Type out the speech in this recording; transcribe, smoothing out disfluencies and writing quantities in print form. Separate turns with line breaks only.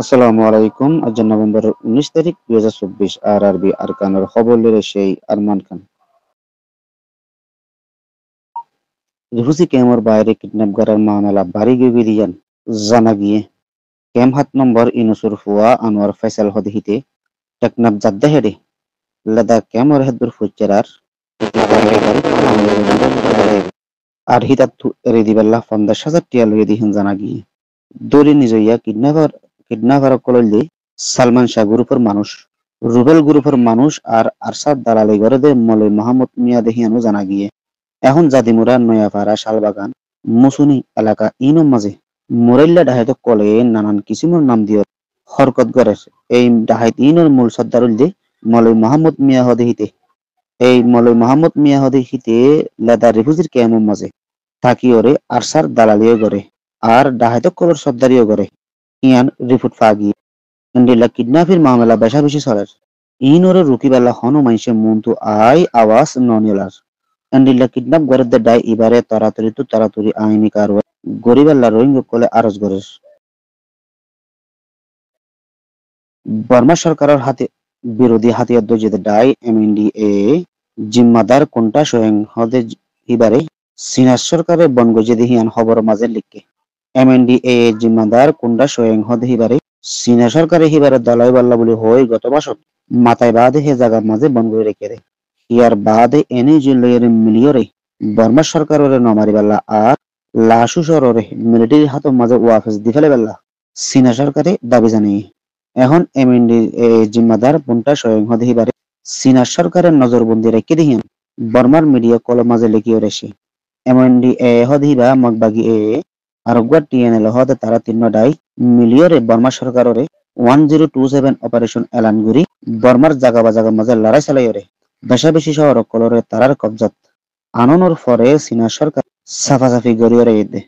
আসসালামু আলাইকুম। আজ নভেম্বর 19 তারিখ 2024 আর আরবি আরকানের খবর লইলে সেই আরমান খান। রিফুজি ক্যাম্পের বাইরে কিডন্যাপ করার মামলা বাড়ি গিয়ে দিয়ান জানা গিয়ে ক্যাম্প 7 নম্বর ইনুসুর ফুয়া আনোয়ার ফয়সাল হদিহিতে টেকনাফ জাদ্দা হেডে লাদা ক্যাম্পর হেদুর ফুচেরার আর হিতাত রেদিবাল্লাহ 50,000 টিয়া লইয়া দিহেন জানা গিয়ে দৌড়ে নিজইয়া কিডন্যাপার কললে সালমান শাহ গ্রুপের মানুষ রুবেল গ্রুপের মানুষ আর আরশাদ দালালি গড়ে মলে মোহাম্মদ মিয়া দেহিয়ানো জানা গিয়ে এখন জাদিমুরা নয়াপাড়া শালবাগান মুসুনি এলাকা ইনম মাঝে মোরাইল্লা ডাহাইত কলে নানান কিসিমর নাম দিয়ে হরকত গড়ের এই ডাহাইত ইনর মূল সর্দারুল মলয় মোহাম্মদ মিয়া হদেহিতে এই মলয় মোহাম্মদ মিয়া হদেহিতে লেদা রিফুজির ক্যাম্পের মাঝে থাকি ওরে আরশার দালালিও গড়ে আর ডাহাইত কলর সর্দারিও গড়ে ইয়ান রিপোর্ট পাগি এন্ডিলা কিডন্যাপের মামলা বেশা বেশি চলের ইনরে রুকিবাল্লা হন মাইসে মন্তু আই আওয়াজ ননিলার এন্ডিলা কিডন্যাপ করে দে ডাই ইবারে তাড়াতাড়ি আইনি কারওয়াই গরিবাল্লা রোহিঙ্গা কলে আরজ গরের বর্মা সরকারের হাতে বিরোধী হাতিয়ার দজিতে ডাই এমএনডিএ জিম্মাদার কোনটা স্বয়ং হদে ইবারে সিনার সরকারের বনগজে দিহিয়ান খবর মাঝে লিখকে এমএনডিএ জিম্মাদার কোনটা স্বয়ং হদে ইবারে চীনা সরকারে হিবারে দলাই বাল্লা বলে হই গত মাসত মাথায় বাদে হে জায়গার মাঝে বন করে রেখে দে ইয়ার বাদে এনে জিল্লয়ের মিলিয়রে বর্মা সরকারের নমারি বাল্লা আর লাশু শহরে মিলিটারি হাতের মাঝে ওয়াফেস দি ফেলে বাল্লা চীনা সরকারে দাবি জানিয়ে এখন এমএনডি জিম্মাদার কোনটা স্বয়ং হদে হিবারে চীনা সরকারের নজরবন্দি রেখে দিহিয়ান বর্মার মিডিয়া কলম মাঝে লিখিয়ে রেছে এমএনডি হদিবা মগবাগি আরোগ্যার টিএনএল হতে তারা তিন্ন ডাই মিলিয়রে বর্মা সরকাররে 1027 অপারেশন এলান গুরি বর্মার জাগা বাজাগা মাঝে লড়াই চালাইরে বেশা বেশি শহর কলরে তারার কবজাত আননোর পরে চীনা সরকার সাফাসাফি গড়িয়ে রেখে